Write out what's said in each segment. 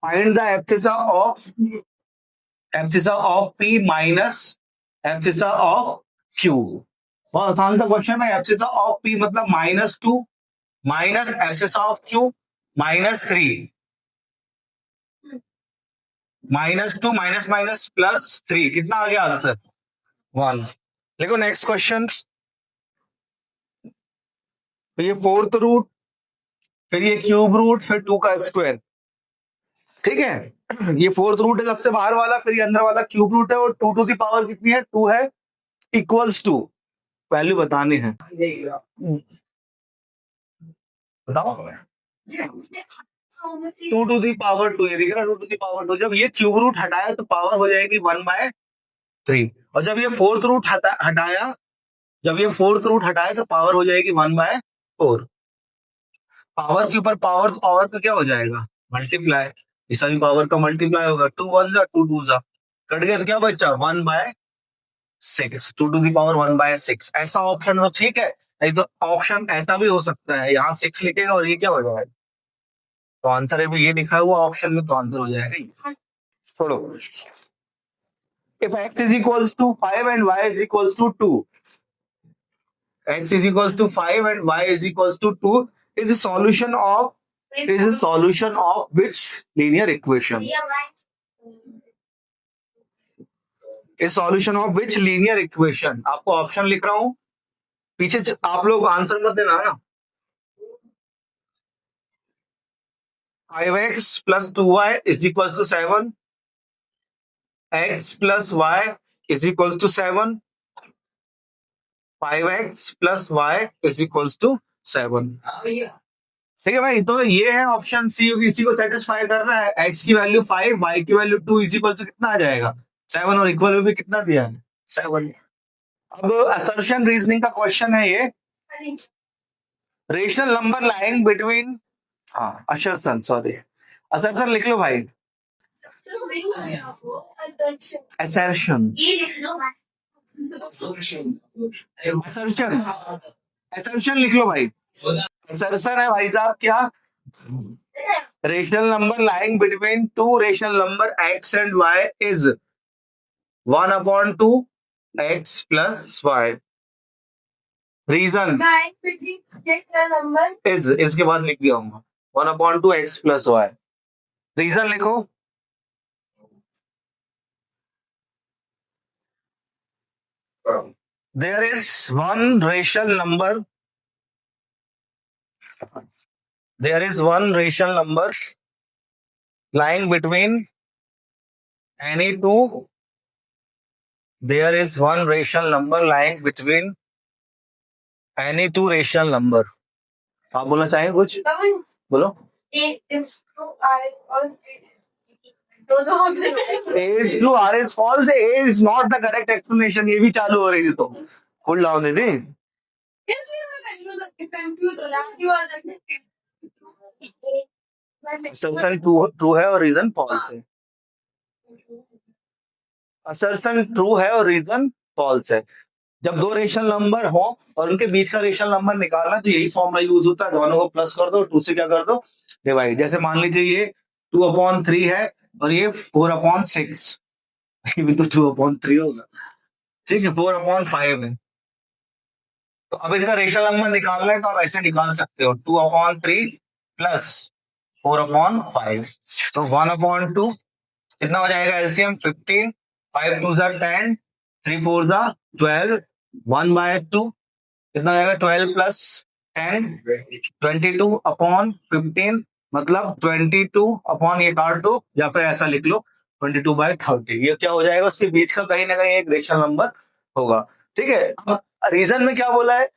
Find the abscissa of P minus abscissa of Q। बहुत आसान सा क्वेश्चन है। एब्सिसा ऑफ P मतलब -2 minus abscissa of Q -3, -2 minus minus +3, कितना आ गया आंसर? 1। देखो नेक्स्ट क्वेश्चन। तो ये फोर्थ रूट, फिर ये क्यूब रूट, फिर 2 का स्क्वायर। ठीक है। ये फोर्थ रूट है सबसे बाहर वाला, फिर ये अंदर वाला क्यूब रूट है, और 2 टू द पावर कितनी है? 2 है, इक्वल्स टू, वैल्यू बतानी है। बताओ। 2 टू दी पावर 2, ये दिख रहा है 2 टू दी पावर 2। जब ये क्यूब रूट हटाया तो पावर हो जाएगी 1/3, और जब ये फोर्थ रूट हटाया, जब ये फोर्थ रूट हटाया तो पावर हो जाएगी 1/4। पावर के ऊपर पावर, तो पावर का क्या हो जाएगा? मल्टीप्लाई। इस सभी पावर का मल्टीप्लाई होगा। 2 1 जा 2 2 जा, कट गया तो क्या बचा? 1/6, 2 टू दी पावर 1/6। ऐसा ऑप्शन तो ठीक है, नहीं तो ऑप्शन ऐसा भी हो सकता है, यहाँ 6 लिखेगा और ये क्या हो जाएगा? तो आंसर है ये लिखा हुआ ऑप्शन में, तो आंसर हो जाएगा। छोड़ो। If x is equals to 5 and y is equals to 2, x is equals to 5 and y is equals to 2, is the solution of which linear equation? Is solution of which linear equation? आपको option लिख रहा हूं, पीछे आप लोग answer मत देना ना। 5x plus 2y is equals to 7, x plus y is equals to 7, 5x plus y is equals to 7। ठीक है भाई, तो ये है ऑप्शन सी, इसी को सेटिस्फाई कर रहा है। x की वैल्यू 5, y की वैल्यू 2 इज इक्वल टू कितना आ जाएगा? 7, और इक्वल में भी कितना दिया है? 7। अब असर्शन रीजनिंग का क्वेश्चन है ये। रेशनल नंबर लाइंग बिटवीन, हाँ असर्शन, सॉरी असर्शन लिख लो भाई। असर्शन, असर्शन, असर्शन लिख लो भाई। असर्शन है भाई साहब क्या? Rational number lying between two rational number x and y is 1/2 x plus y। Reason is, इसके बाद लिख दिया हूँ 1/2 x plus y। रीजन लिखो। There is one rational number. There is one rational number lying between any two. There is one rational number lying between any two rational number. आप बोलना चाहेंगे कुछ? बोलो। A is true, R is false. A is true, R is false. A is not the correct explanation. ये भी चालू हो रही थी तो फुल डाउन दे दी। असर्शन ट्रू है और रीजन फॉल्स है। असर्शन ट्रू है और रीजन फॉल्स है। जब दो रेशनल नंबर हो और उनके बीच का रेशनल नंबर निकालना, तो यही फॉर्मूला यूज होता है। दोनों को प्लस कर दो, 2 से क्या कर दो? डिवाइड। जैसे मान लीजिए ये 2/3 है और ये 4/6, ये भी तो 2/3 होगा। ठीक है, 4/5 है। तो अब इनका रेशनल नंबर निकालना है तो आप ऐसे निकाल सकते हो, 2/3 प्लस 4/5, तो 1/2 कितना हो जाएगा? एलसीएम 15, 5 2 10, 3 4 12, 1/2 कितना हो जाएगा? 12 प्लस 10, 22/15, मतलब 22 अपॉन, ये काट दो या फिर ऐसा लिख लो 22/30। ये क्या हो जाएगा? उसके बीच का कहीं ना कहीं एक रेशनल नंबर होगा। ठीक है। अब रीजन में क्या बोला है?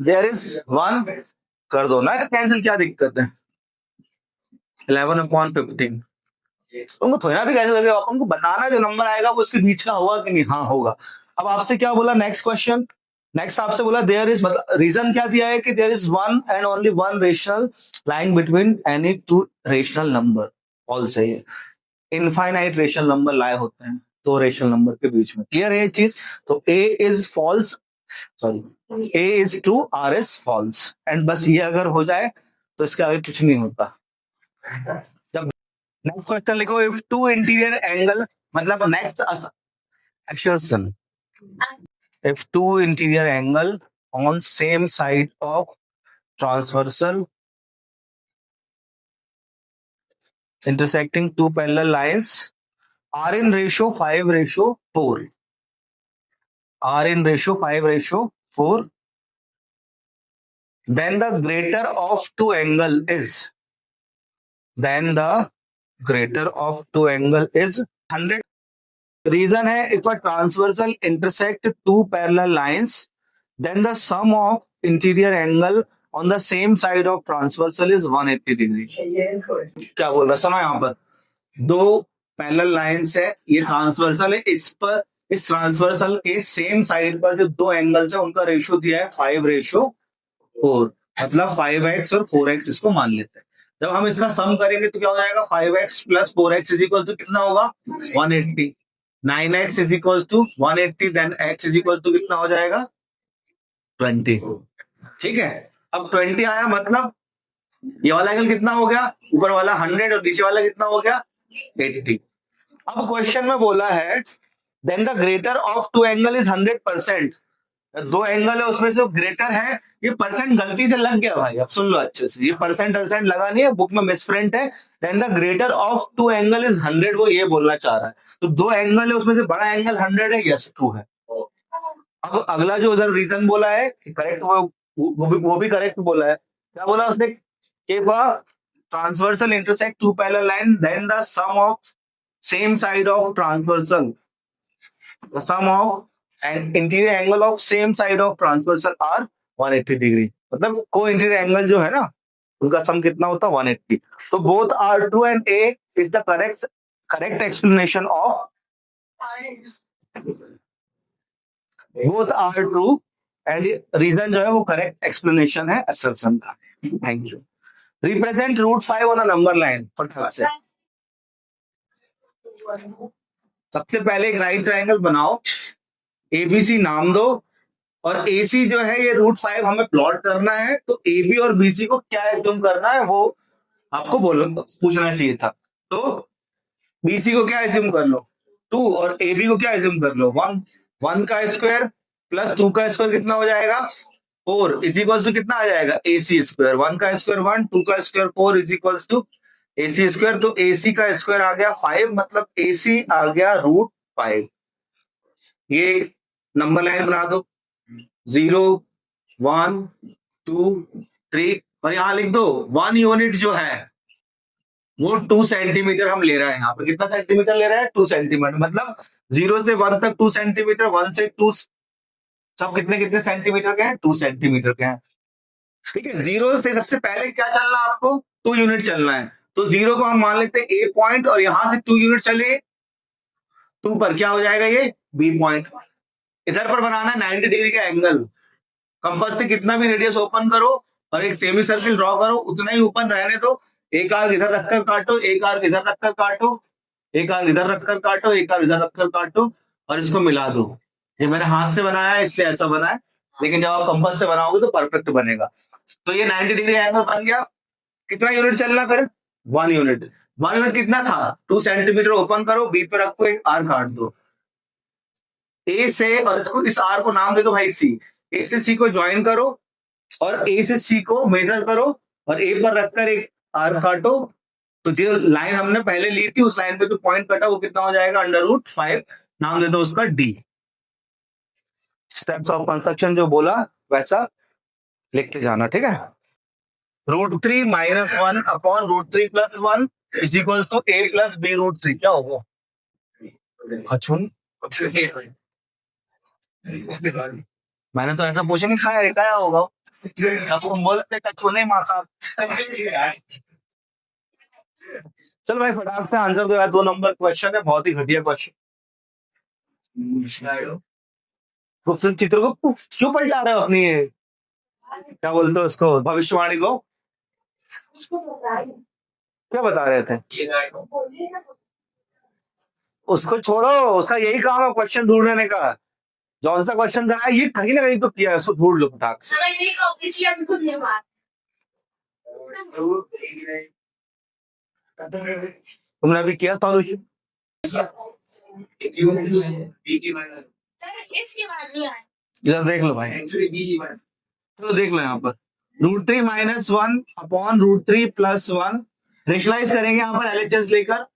देयर इज वन, कर दो ना कैंसिल, क्या दिक्कत है? 11/15। तुमको थोड़ा भी कैसे लगेगा, तुमको बताना जो नंबर आएगा वो उसके बीच का होगा कि नहीं? हाँ होगा। अब आपसे क्या बोला नेक्स्ट क्वेश्चन? नेक्स्ट आपसे बोला देयर इज, रीजन क्या दिया है कि there is one and only one rational lying between any two rational number. False है ये। इनफाइनाइट रेशनल नंबर लाए होते हैं दो रेशनल नंबर के बीच में। क्लियर है ये चीज? तो A is false, sorry A is true, R is false. And बस ये अगर हो जाए तो इसके आगे कुछ नहीं होता। जब नेक्स्ट क्वेश्चन लिखो, इफ टू इंटीरियर एंगल, मतलब next assertion, if two interior angle on same side of transversal intersecting two parallel lines are in ratio 5:4, are in ratio 5:4, then the greater of two angle is, then the greater of two angle is 100. Reason है, if a transversal intersect two parallel lines, then the sum of interior angle on the same side of transversal is 180 degree. क्या बोल रहा है सुनो, यहाँ पर दो parallel lines है, ये ट्रांसवर्सल है, इस पर इस ट्रांसवर्सल के सेम साइड पर जो दो एंगल्स है उनका रेशियो दिया है 5:4, मतलब 5x और 4x इसको मान लेते हैं। जब हम इसका सम करेंगे तो क्या हो जाएगा, 5x plus 4x is equal to कितना होगा 180, 9x is equal to 180, then x is equal to कितना हो जाएगा 20। ठीक है, अब 20 आया, मतलब ये वाला एंगल कितना हो गया, ऊपर वाला 100 और नीचे वाला कितना हो गया 80। अब क्वेश्चन में बोला है then the greater of two angle is 100%, दो एंगल है उसमें जो ग्रेटर है, ये परसेंट गलती से लग गया भाई, अब सुन लो अच्छे से, ये परसेंट लगा नहीं है, बुक में मिसप्रिंट है। Then the greater of two angle is 100, वो ये बोलना चाह रहा है, तो दो एंगल है उसमें से बड़ा एंगल 100 है, यस ट्रू है। अब अगला जो उधर रीजन बोला है करेक्ट, वो भी करेक्ट बोला है। क्या बोला उसने, if a transversal intersect two parallel lines, then the sum of same side of transversal, the sum of and interior angle of same side of transversal are 180 degree, मतलब को इंटीरियर एंगल जो है ना उनका सम कितना होता है 180। तो both are true and A is the correct explanation of, both are true and reason जो है वो करेक्ट एक्सप्लेनेशन है असर्शन का। Thank you. Represent √5 on a number line, फटाफट से। सबसे पहले एक राइट ट्रायंगल बनाओ, एबीसी नाम दो, और एसी जो है ये √5 हमें प्लॉट करना है, तो एबी और बीसी को क्या एज्यूम करना है वो आपको पूछना चाहिए था। तो बीसी को क्या एज्यूम कर लो 2, और एबी को क्या एज्यूम कर लो 1, 1 का स्क्वायर प्लस 2 का स्क्वायर कितना हो जाएगा 4 इज इक्वल टू कितना आ जाएगा AC स्क्वायर, 1 का स्क्वायर 1, 2 का square 4 is equal to AC square. तो AC का स्क्वायर आ गया 5, मतलब AC आ गया √5। ये नंबर लाइन बना दो 0, 1, 2, 3, और यहां लिख दो 1 यूनिट जो है वो 2 सेंटीमीटर हम ले रहे हैं। यहाँ पे कितना सेंटीमीटर ले रहे हैं 2 सेंटीमीटर, मतलब 0 से 1 तक 2 सेंटीमीटर, 1 से 2 सब कितने कितने सेंटीमीटर के हैं 2 सेंटीमीटर के हैं। ठीक है, 0 से सबसे पहले क्या चलना है आपको 2 यूनिट चलना है, तो 0 को हम मान लेते हैं A पॉइंट, और यहां से 2 यूनिट चले 2 पर, क्या हो जाएगा ये B पॉइंट। इधर पर बनाना है 90 डिग्री का एंगल, कंपास से कितना भी रेडियस ओपन करो और एक सेमी सर्किल ड्रॉ करो, उतना ही ओपन रहने दो। एक आर्क इधर रखकर काटो, एक आर्क इधर रखकर काटो, एक आर्क इधर रखकर काटो, एक आर्क इधर रखकर काटो, और इसको मिला दो। ये मैंने हाथ से बनाया है इसलिए ऐसा बना है, लेकिन जब आप कंपास से बनाओगे तो परफेक्ट बनेगा। तो ये 90 डिग्री एंगल बन गया। कितना यूनिट चलना फिर 1 यूनिट। 1 यूनिट कितना था 2 सेंटीमीटर ओपन करो, बी पे रखो, एक आर काट दो ए से, और इसको इस आर को नाम दे दो भाई सी। ए से सी को ज्वाइन करो और ए से सी को मेजर करो और ए पर रखकर एक आर काटो। तो जो लाइन हमने पहले ली थी उस लाइन पे जो पॉइंट कटा वो कितना हो जाएगा √5, नाम दे दो उसका डी। स्टेप्स ऑफ कंस्ट्रक्शन जो बोला वैसा लिखते जाना, ठीक है। √3 - 1 upon √3 + 1 is equal to A + B √3, क्या होगा अच्छुन। मैंने तो ऐसा पूछा नहीं, खाया क्या होगा आपको बोलते कछुने मासा। चल भाई फटाक से आंसर दो यार, 2 नंबर क्वेश्चन है, बहुत ही घटिया क्वेश्चन। चित्र को क्यों पलटा रहे हो अपनी, क्या बोलते हो उसको, भविष्यवाणी को क्या बता रहे थे। उसको छोड़ो, उसका यही काम है क्वेश्चन ढूंढने का। जौन सा क्वेश्चन करा है ये कहीं ना कहीं तो किया है, उसको ढूंढ लो फटाक से। तुमने अभी किया सॉल्यूशन? इधर देख लो भाई, तो देख लो यहाँ पर √3 - 1 अपॉन √3 + 1 रेशनलाइज करेंगे यहाँ पर एलएचएस लेकर।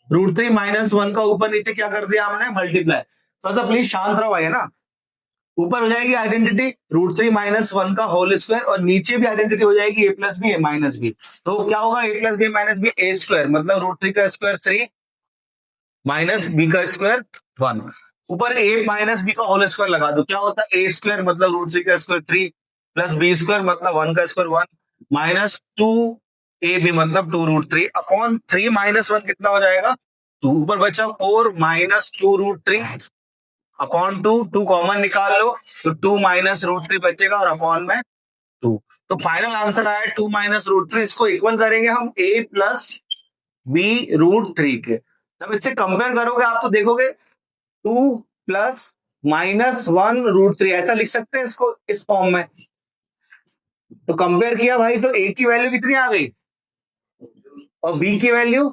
√3 - 1 का ऊपर नीचे क्या कर दिया हमने, मल्टीप्लाई। तो प्लीज शांत रहो भाई, है ना। ऊपर हो जाएगी आइडेंटिटी √3 - 1 का होल स्क्वायर, और नीचे भी आइडेंटिटी हो जाएगी a + b a - b। तो क्या होगा, a + b - b a square, मतलब √3 का स्क्वायर 3 माइनस बी का स्क्वायर 1। ऊपर a - b का होल स्क्वायर लगा दो, क्या होता है, a स्क्वायर मतलब √3 का स्क्वायर 3 प्लस b स्क्वायर मतलब 1 का स्क्वायर 1 माइनस 2ab मतलब 2√3 अपॉन 3 - 1 कितना हो जाएगा, तो ऊपर बचा 4 - 2√3 अपॉन 2 कॉमन निकाल लो, तो 2 - √3 बचेगा और अपॉन में 2। तो फाइनल आंसर आया 2 - √3। इसको इक्वल करेंगे हम a + b √3 के। जब इससे कंपेयर करोगे आप तो देखोगे 2 + -1 √3 ऐसा लिख सकते हैं इसको इस फॉर्म में। तो कंपेयर किया भाई, तो a की वैल्यू कितनी आ गई और b की वैल्यू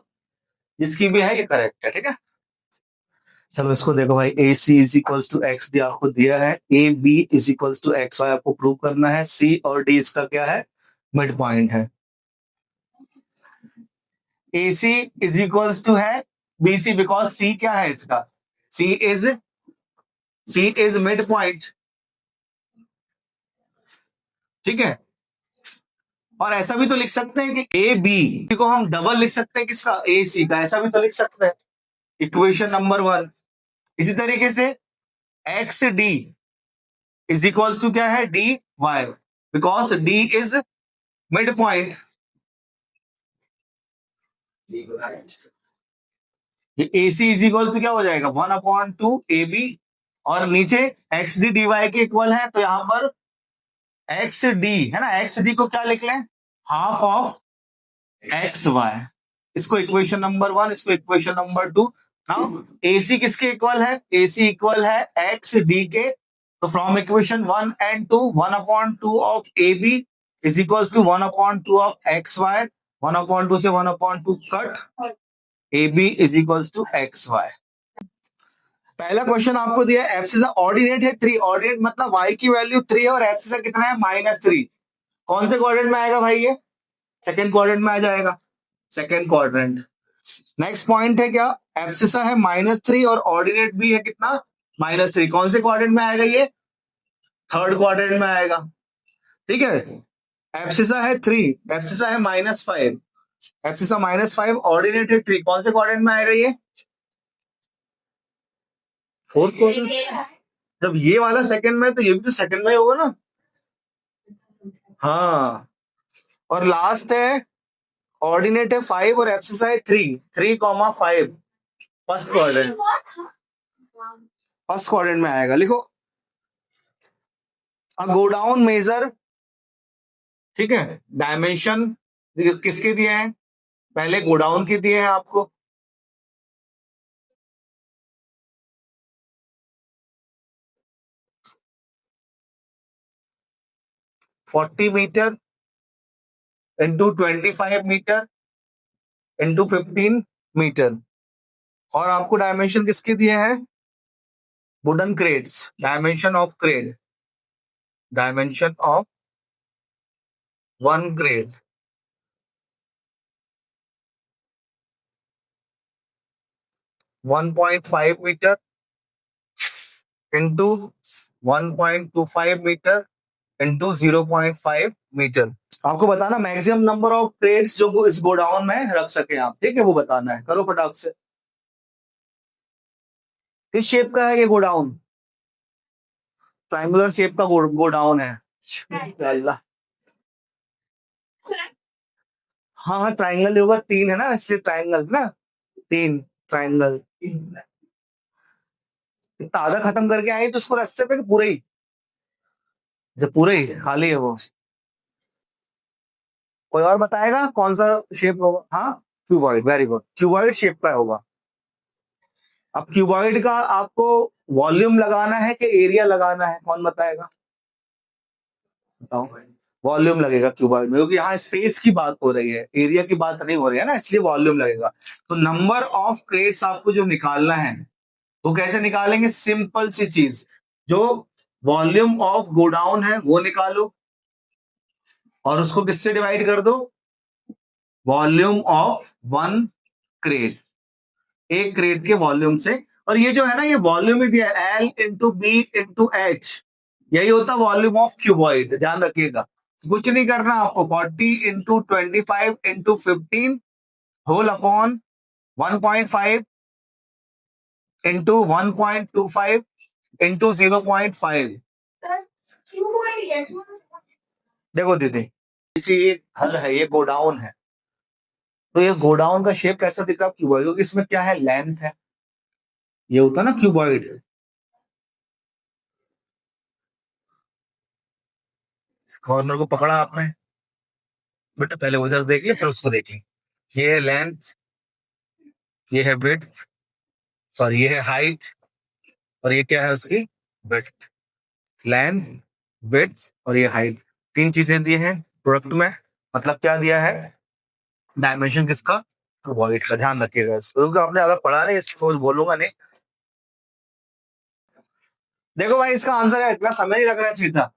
जिसकी भी है ये करेक्ट है, ठीक है। चलो इसको देखो भाई, A C is equals to X D आपको दिया है, A B is equals to X Y आपको प्रूव करना है, सी और डी इसका क्या है, मिड पॉइंट है। A C is equals to है बी सी, बिकॉज सी क्या है इसका, सी इज मिड पॉइंट, ठीक है। और ऐसा भी तो लिख सकते हैं कि ए बी को हम डबल लिख सकते हैं किसका, ए सी का, ऐसा भी तो लिख सकते हैं, इक्वेशन नंबर 1। इसी तरीके से X D is equals to क्या है, D Y, because D is mid point. A C is equal to क्या हो जाएगा, 1/2 ए बी, और नीचे एक्स डी डी वाई के इक्वल है, तो यहां पर एक्स डी है ना, एक्स डी को क्या लिख लें, हाफ ऑफ एक्स वाई। इसको इक्वेशन नंबर 1, इसको equation number 2। Now A C किसके इक्वल है, ए सी इक्वल है एक्स डी के, तो from equation 1 and 2 1/2 of A B is equal to 1/2 of X Y, 1/2 से 1/2 cut, A B is equal to X Y. पहला question आपको दिया है एब्सिसा ऑर्डिनेट है 3, ऑर्डिनेट मतलब y की वैल्यू 3 है और एब्सिसा कितना है -3। कौन से क्वाड्रेंट में आएगा भाई, ये सेकंड क्वाड्रेंट में आ जाएगा, सेकंड क्वाड्रेंट। नेक्स्ट पॉइंट है क्या, एब्सिसा है -3 और ऑर्डिनेट भी है कितना, -3। कौन से क्वाड्रेंट में आएगा, ये थर्ड क्वाड्रेंट में आएगा, ठीक है। एब्सिसा है 3, एब्सिसा है -5, एब्सिसा -5, ऑर्डिनेट है 3, कौन से क्वाड्रेंट में आएगा, ये फोर्थ क्वाड्रेंट। जब ये वाला सेकंड में, तो ये भी तो सेकंड में ही होगा ना, हाँ। और लास्ट है ऑर्डिनेट है 5 और एब्सिसा है 3, 3,5 फर्स्ट क्वाड्रेंट, फर्स्ट क्वाड्रेंट में आएगा। लिखो गो डाउन मेजर, ठीक है। डायमेंशन किसके दिए हैं, पहले गो डाउन के दिए हैं आपको, 40 metre into 25 metre into 15 metre. और आपको डायमेंशन किसके दिए हैं, wooden crates, dimension of crate, dimension of one crate 1.5 metre into 1.25 metre into 0.5 metre. आपको बताना मैक्सिमम नंबर ऑफ क्रेट्स जो इस गोडाउन में रख सके आप, ठीक है, वो बताना है। करो फटाक से, किस शेप का है ये गोडाउन, ट्रायंगुलर शेप का गोडाउन है। अल्लाह, हाँ हाँ ट्राइंगल होगा, 3 है ना, इसलिए ट्राइंगल ना, 3 ट्राइंगल। इतना आधा खत्म करके आए तो उसको रास्ते पे पूरे ही, जब पूरे ही खाली है वो। कोई और बताएगा कौन सा शेप होगा, हाँ cuboid, very good, cuboid shape का होगा। अब क्यूबॉइड का आपको वॉल्यूम लगाना है कि एरिया लगाना है, कौन बताएगा, बताओ। वॉल्यूम लगेगा क्यूबॉइड में, क्योंकि यहाँ स्पेस की बात हो रही है, एरिया की बात नहीं हो रही है ना, इसलिए वॉल्यूम लगेगा। तो नंबर ऑफ क्रेट्स आपको जो निकालना है वो कैसे निकालेंगे? सिंपल सी चीज, जो वॉल्यूम ऑफ गोडाउन है वो निकालो और उसको किससे डिवाइड कर दो? वॉल्यूम ऑफ वन क्रेट, एक क्रेट के वॉल्यूम से। और ये जो है ना, ये वॉल्यूम ही दिया है, L into B into H, यही होता है वॉल्यूम ऑफ क्यूबॉइड, ध्यान रखिएगा। कुछ नहीं करना आपको, 40 into 25 into 15 whole upon 1.5 into 1.25 into 0.5। देखो दीदी, ये हल है, ये गोडाउन है, तो ये गोडाउन का शेप कैसा दिख रहा है क्यूबॉइड? क्योंकि इसमें क्या है, लेंथ है, ये होता है ना क्यूबॉइड। कॉर्नर को पकड़ा आपने बेटा, पहले उधर देख लिया फिर उसको देख लिया। ये है लेंथ, ये है विड्थ, सॉरी ये है हाइट, और ये क्या है उसकी विड्थ। लेंथ, विड्थ और ये हाइट, तीन चीजें दी हैं प्रोडक्ट में। मतलब क्या दिया है? डायमेंशन किसका? क्यूबॉइड का। ध्यान रखिएगा इसको, क्योंकि आपने ज्यादा पढ़ा नहीं, इसको बोलूंगा नहीं। देखो भाई, इसका आंसर है, इतना समय नहीं लगना चाहिए था।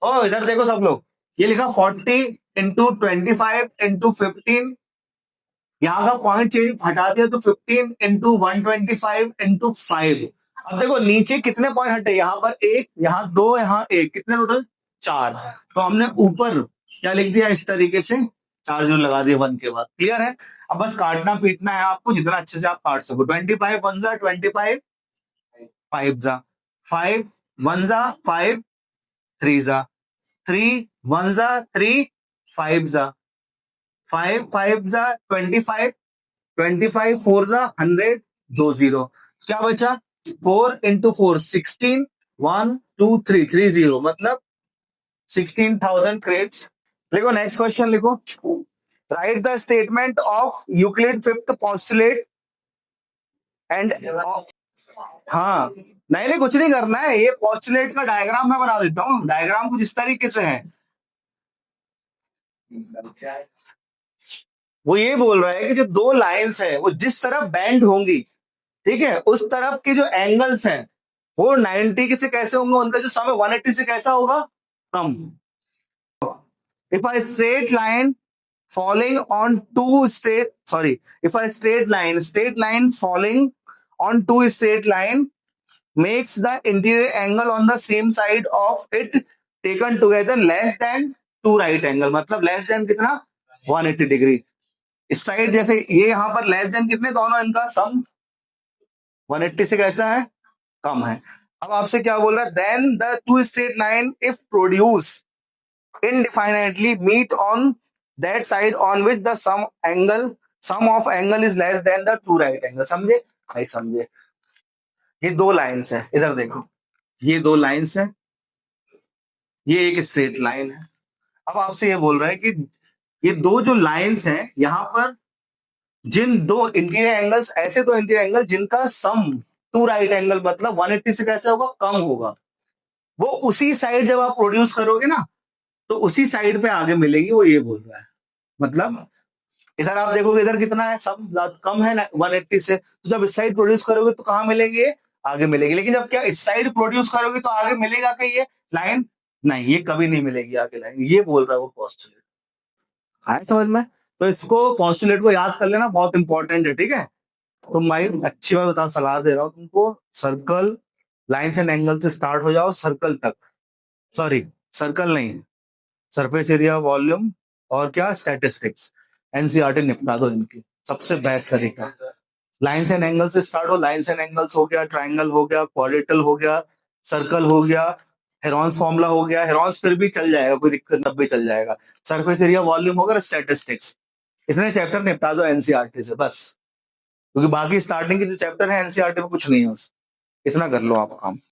ओ इधर देखो सब लोग, ये लिखा 40 इंटू 25 इंटू 15, यहाँ का पॉइंट चेंज हटा दिया तो 15 इंटू 125 इंटू 5। अब देखो नीचे कितने पॉइंट हटे, यहाँ पर एक, यहाँ दो, यहाँ एक, कितने टोटल? 4। तो हमने ऊपर क्या लिख दिया इस तरीके से, 4 जो लगा दिए 1 के बाद। क्लियर है? अब बस काटना पीटना है आपको, जितना अच्छे से आप काट सको। 25 1 जा 25, 5 जा 5, 1 जा 5, 3 जा 3, 1 जा 3, 5 जा 5, 5 जा 25, 25 4 जा 100, 2 0, क्या बचा? 4 इंटू 4 16, 1 2 3 3 0, मतलब 16,000 क्रेट्स। लिखो नेक्स्ट क्वेश्चन, लिखो right the statement of Euclid fifth postulate and. हाँ, नहीं नहीं कुछ नहीं करना है, ये पोस्टुलेट का डायग्राम मैं बना देता हूँ। डायग्राम कुछ इस तरीके से है, वो ये बोल रहा है कि जो दो लाइंस है वो जिस तरफ बैंड होंगी, ठीक है, उस तरफ के जो एंगल्स हैं वो 90 से कैसे होंगे, उनका जो सम है 180 से कैसा होगा, कम। If a straight line falling on two straight, sorry, if a straight line falling on two straight line makes the interior angle on the same side of it taken together less than two right angle, मतलब less than कितना, 180 degree. इस side जैसे ये यहाँ पर less than कितने, दोनों इनका सम 180 से कैसा है, कम है। अब आपसे क्या बोल रहा है, then the two straight line if produce indefinitely meet on that side on which the sum of angle is less than the two right angle। समझे? नहीं समझे? ये दो लाइंस है, इधर देखो, ये दो लाइंस है, ये एक स्ट्रेट लाइन है। अब आपसे ये बोल रहा है कि ये दो जो लाइंस हैं, यहां पर जिन दो इंटीरियर एंगल्स, ऐसे दो इंटीरियर एंगल जिनका सम टू राइट एंगल मतलब 180 से कैसे होगा, कम होगा, वो उसी साइड जब आप प्रोड्यूस करोगे ना तो उसी साइड पे आगे मिलेगी, वो ये बोल रहा है। मतलब इधर आप देखोगे, इधर कितना है, सम कम है ना 180 से, तो जब इस साइड प्रोड्यूस करोगे तो कहां मिलेंगे, आगे मिलेगी। लेकिन जब क्या इस साइड प्रोड्यूस करोगे तो आगे मिलेगा क्या ये लाइन? नहीं, ये कभी नहीं मिलेगी आगे लाइन, ये बोल रहा है वो पोस्टुलेट। आए समझ में? तो इसको पोस्टुलेट को याद कर लेना, बहुत इंपॉर्टेंट है, ठीक है। तो भाई अच्छी बात बता, सलाह दे रहा हूँ तुमको, सर्कल लाइन्स एंड एंगल से स्टार्ट हो जाओ सर्कल तक, सॉरी सर्कल नहीं, सरफेस एरिया, वॉल्यूम और क्या, स्टैटिस्टिक्स, एनसीईआरटी निपटा दो इनकी, सबसे बेस्ट तरीका। लाइन्स एंड एंगल से स्टार्ट हो, लाइन्स एंड एंगल्स हो गया, ट्राइंगल हो गया, क्वाड्रेटल हो गया, सर्कल हो गया, हेरॉन्स फॉर्मूला हो गया, हेरॉन्स फिर भी चल जाएगा, कोई दिक्कत तब भी चल जाएगा, सरफेस एरिया, वॉल्यूम हो गया, स्टैटिस्टिक्स, इतने चैप्टर निपटा दो एनसीईआरटी से बस, क्योंकि बाकी स्टार्टिंग के जो चैप्टर है एनसीईआरटी में कुछ नहीं है, इतना कर लो आप काम।